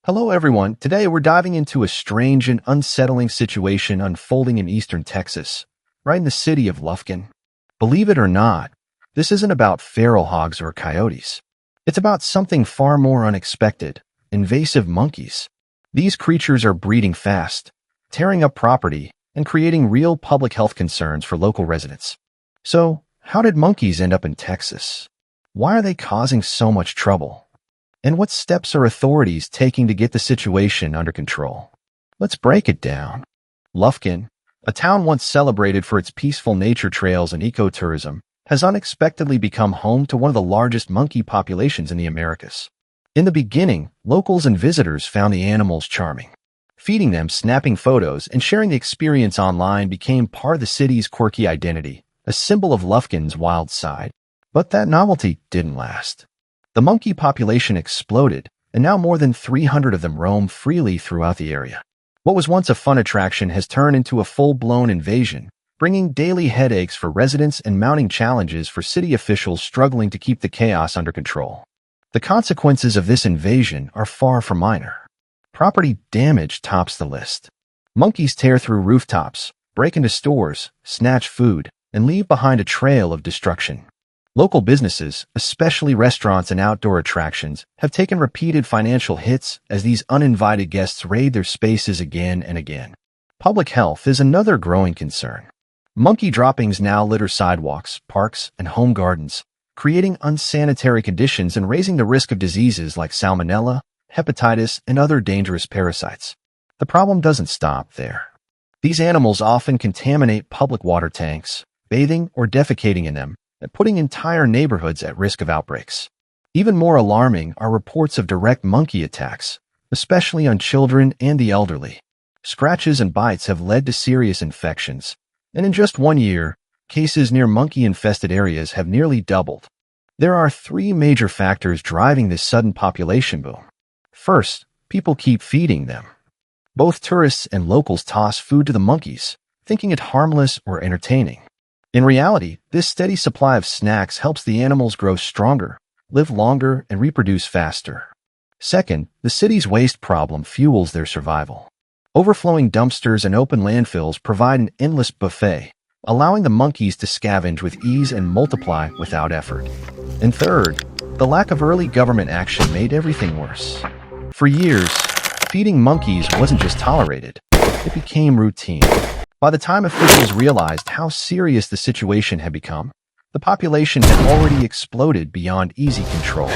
Hello everyone, today we're diving into a strange and unsettling situation unfolding in eastern Texas, right in the city of Lufkin. Believe it or not, this isn't about feral hogs or coyotes. It's about something far more unexpected: invasive monkeys. These creatures are breeding fast, tearing up property, and creating real public health concerns for local residents. So, how did monkeys end up in Texas? Why are they causing so much trouble? And what steps are authorities taking to get the situation under control? Let's break it down. Lufkin, a town once celebrated for its peaceful nature trails and ecotourism, has unexpectedly become home to one of the largest monkey populations in the Americas. In the beginning, locals and visitors found the animals charming. Feeding them, snapping photos, and sharing the experience online became part of the city's quirky identity, a symbol of Lufkin's wild side. But that novelty didn't last. The monkey population exploded, and now more than 300 of them roam freely throughout the area. What was once a fun attraction has turned into a full-blown invasion, bringing daily headaches for residents and mounting challenges for city officials struggling to keep the chaos under control. The consequences of this invasion are far from minor. Property damage tops the list. Monkeys tear through rooftops, break into stores, snatch food, and leave behind a trail of destruction. Local businesses, especially restaurants and outdoor attractions, have taken repeated financial hits as these uninvited guests raid their spaces again and again. Public health is another growing concern. Monkey droppings now litter sidewalks, parks, and home gardens, creating unsanitary conditions and raising the risk of diseases like salmonella, hepatitis, and other dangerous parasites. The problem doesn't stop there. These animals often contaminate public water tanks, bathing or defecating in them, and putting entire neighborhoods at risk of outbreaks. Even more alarming are reports of direct monkey attacks, especially on children and the elderly. Scratches and bites have led to serious infections, and in just 1 year, cases near monkey-infested areas have nearly doubled. There are 3 major factors driving this sudden population boom. First, people keep feeding them. Both tourists and locals toss food to the monkeys, thinking it harmless or entertaining. In reality, this steady supply of snacks helps the animals grow stronger, live longer, and reproduce faster. Second, the city's waste problem fuels their survival. Overflowing dumpsters and open landfills provide an endless buffet, allowing the monkeys to scavenge with ease and multiply without effort. And third, the lack of early government action made everything worse. For years, feeding monkeys wasn't just tolerated, it became routine. By the time officials realized how serious the situation had become, the population had already exploded beyond easy control.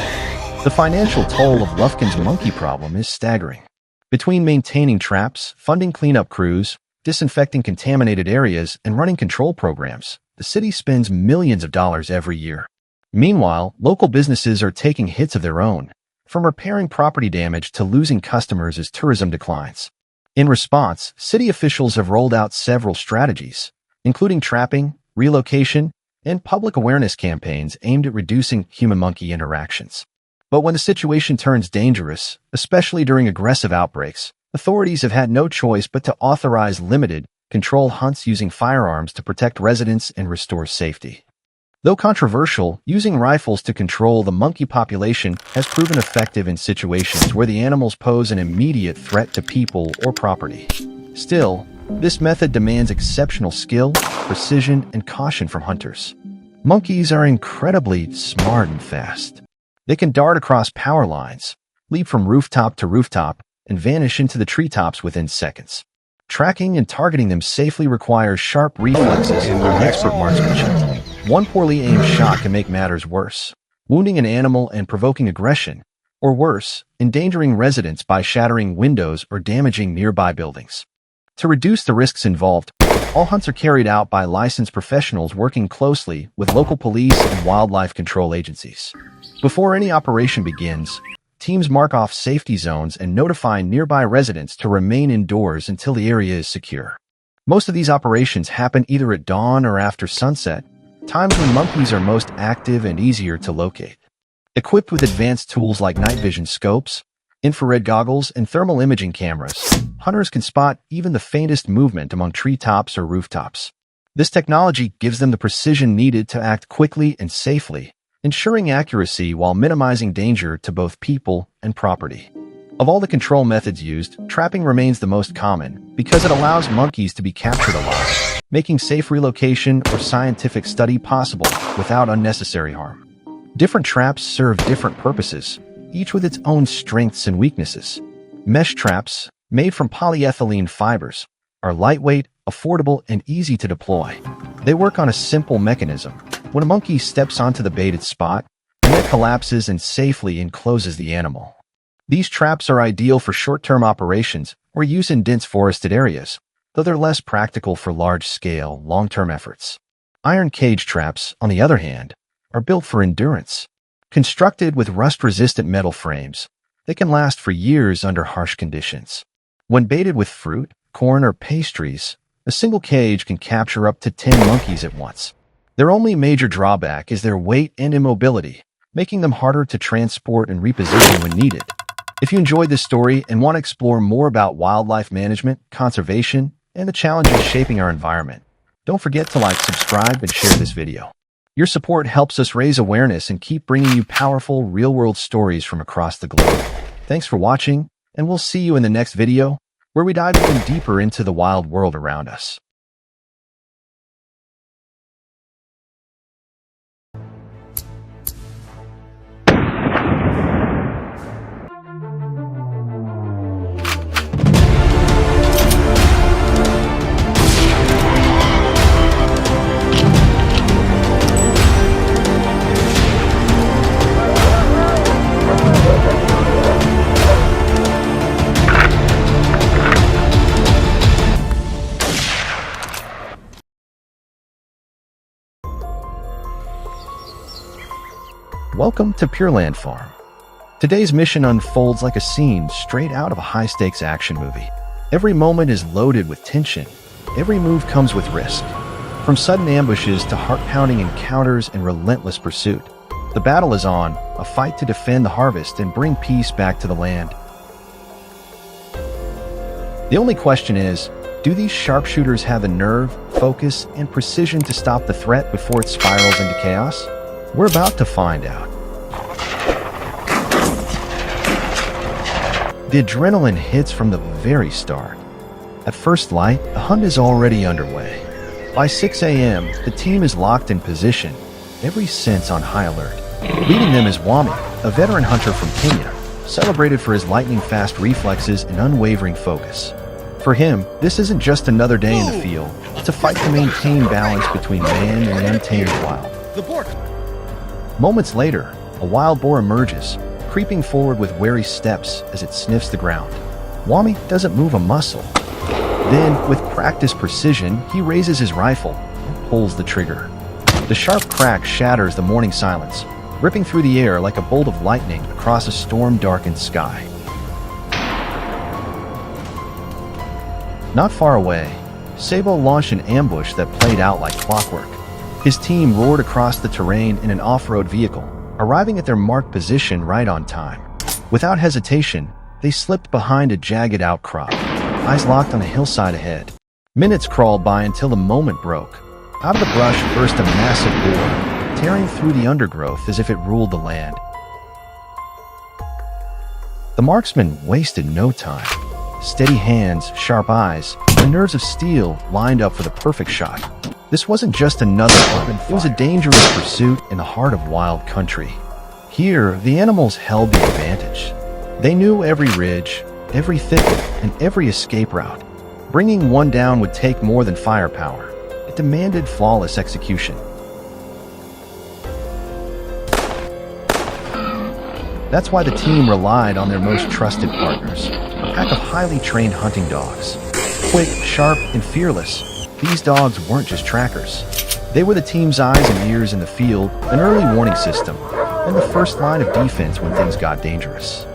The financial toll of Lufkin's monkey problem is staggering. Between maintaining traps, funding cleanup crews, disinfecting contaminated areas, and running control programs, the city spends millions of dollars every year. Meanwhile, local businesses are taking hits of their own, from repairing property damage to losing customers as tourism declines. In response, city officials have rolled out several strategies, including trapping, relocation, and public awareness campaigns aimed at reducing human-monkey interactions. But when the situation turns dangerous, especially during aggressive outbreaks, authorities have had no choice but to authorize limited, controlled hunts using firearms to protect residents and restore safety. Though controversial, using rifles to control the monkey population has proven effective in situations where the animals pose an immediate threat to people or property. Still, this method demands exceptional skill, precision, and caution from hunters. Monkeys are incredibly smart and fast. They can dart across power lines, leap from rooftop to rooftop, and vanish into the treetops within seconds. Tracking and targeting them safely requires sharp reflexes and expert marksmanship. One poorly aimed shot can make matters worse, wounding an animal and provoking aggression, or worse, endangering residents by shattering windows or damaging nearby buildings. To reduce the risks involved, all hunts are carried out by licensed professionals working closely with local police and wildlife control agencies. Before any operation begins, teams mark off safety zones and notify nearby residents to remain indoors until the area is secure. Most of these operations happen either at dawn or after sunset, times when monkeys are most active and easier to locate. Equipped with advanced tools like night vision scopes, infrared goggles, and thermal imaging cameras, hunters can spot even the faintest movement among treetops or rooftops. This technology gives them the precision needed to act quickly and safely, ensuring accuracy while minimizing danger to both people and property. Of all the control methods used, trapping remains the most common because it allows monkeys to be captured alive, making safe relocation or scientific study possible without unnecessary harm. Different traps serve different purposes, each with its own strengths and weaknesses. Mesh traps, made from polyethylene fibers, are lightweight, affordable, and easy to deploy. They work on a simple mechanism. When a monkey steps onto the baited spot, the net collapses and safely encloses the animal. These traps are ideal for short-term operations or use in dense forested areas, though they're less practical for large-scale, long-term efforts. Iron cage traps, on the other hand, are built for endurance. Constructed with rust-resistant metal frames, they can last for years under harsh conditions. When baited with fruit, corn, or pastries, a single cage can capture up to 10 monkeys at once. Their only major drawback is their weight and immobility, making them harder to transport and reposition when needed. If you enjoyed this story and want to explore more about wildlife management, conservation, and the challenges shaping our environment, don't forget to like, subscribe, and share this video. Your support helps us raise awareness and keep bringing you powerful, real-world stories from across the globe. Thanks for watching, and we'll see you in the next video, where we dive even deeper into the wild world around us. Welcome to Pure Land Farm. Today's mission unfolds like a scene straight out of a high-stakes action movie. Every moment is loaded with tension. Every move comes with risk. From sudden ambushes to heart-pounding encounters and relentless pursuit. The battle is on, a fight to defend the harvest and bring peace back to the land. The only question is, do these sharpshooters have the nerve, focus, and precision to stop the threat before it spirals into chaos? We're about to find out. The adrenaline hits from the very start. At first light, the hunt is already underway. By 6 a.m., the team is locked in position, every sense on high alert. Leading them is Wami, a veteran hunter from Kenya, celebrated for his lightning-fast reflexes and unwavering focus. For him, this isn't just another day in the field, it's a fight to maintain balance between man and the untamed wild. Moments later, a wild boar emerges, creeping forward with wary steps as it sniffs the ground. Wami doesn't move a muscle. Then, with practiced precision, he raises his rifle and pulls the trigger. The sharp crack shatters the morning silence, ripping through the air like a bolt of lightning across a storm-darkened sky. Not far away, Sabo launched an ambush that played out like clockwork. His team roared across the terrain in an off-road vehicle, arriving at their marked position right on time. Without hesitation, they slipped behind a jagged outcrop, eyes locked on a hillside ahead. Minutes crawled by until the moment broke. Out of the brush burst a massive boar, tearing through the undergrowth as if it ruled the land. The marksman wasted no time. Steady hands, sharp eyes, and nerves of steel lined up for the perfect shot. This wasn't just another hunt, it was a dangerous pursuit in the heart of wild country. Here, the animals held the advantage. They knew every ridge, every thicket, and every escape route. Bringing one down would take more than firepower. It demanded flawless execution. That's why the team relied on their most trusted partners, a pack of highly trained hunting dogs. Quick, sharp, and fearless, these dogs weren't just trackers. They were the team's eyes and ears in the field, an early warning system, and the first line of defense when things got dangerous.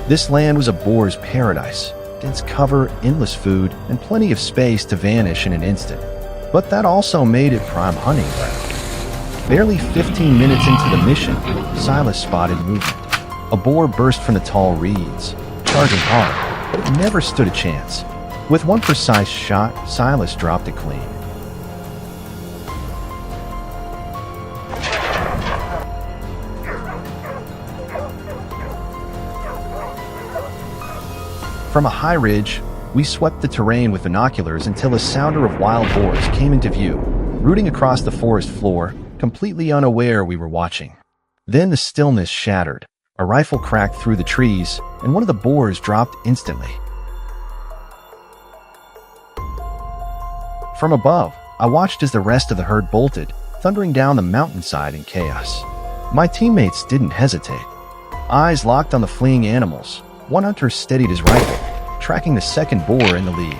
This land was a boar's paradise. Dense cover, endless food, and plenty of space to vanish in an instant. But that also made it prime hunting ground. Barely 15 minutes into the mission, Silas spotted movement. A boar burst from the tall reeds, charging hard, but it never stood a chance. With one precise shot, Silas dropped it clean. From a high ridge, we swept the terrain with binoculars until a sounder of wild boars came into view, rooting across the forest floor, completely unaware we were watching. Then the stillness shattered. A rifle cracked through the trees, and one of the boars dropped instantly. From above, I watched as the rest of the herd bolted, thundering down the mountainside in chaos. My teammates didn't hesitate. Eyes locked on the fleeing animals, one hunter steadied his rifle, tracking the second boar in the lead.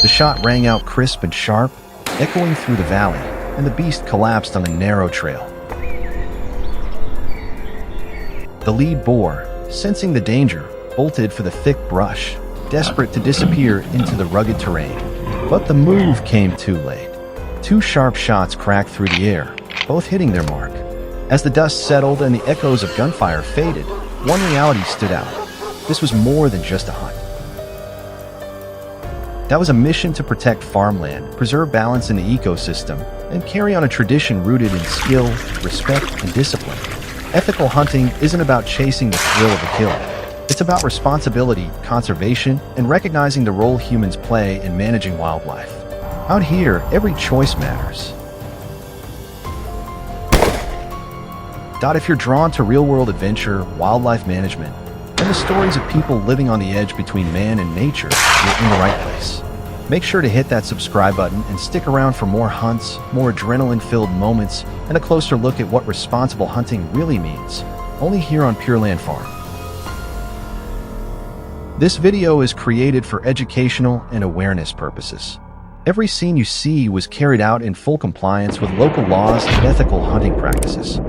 The shot rang out crisp and sharp, echoing through the valley, and the beast collapsed on the narrow trail. The lead boar, sensing the danger, bolted for the thick brush, desperate to disappear into the rugged terrain. But the move came too late. Two sharp shots cracked through the air, both hitting their mark. As the dust settled and the echoes of gunfire faded, one reality stood out. This was more than just a hunt. That was a mission to protect farmland, preserve balance in the ecosystem, and carry on a tradition rooted in skill, respect, and discipline. Ethical hunting isn't about chasing the thrill of a kill. It's about responsibility, conservation, and recognizing the role humans play in managing wildlife. Out here, every choice matters. If you're drawn to real-world adventure, wildlife management, and the stories of people living on the edge between man and nature, you're in the right place. Make sure to hit that subscribe button and stick around for more hunts, more adrenaline-filled moments, and a closer look at what responsible hunting really means, only here on Pure Land Farm. This video is created for educational and awareness purposes. Every scene you see was carried out in full compliance with local laws and ethical hunting practices.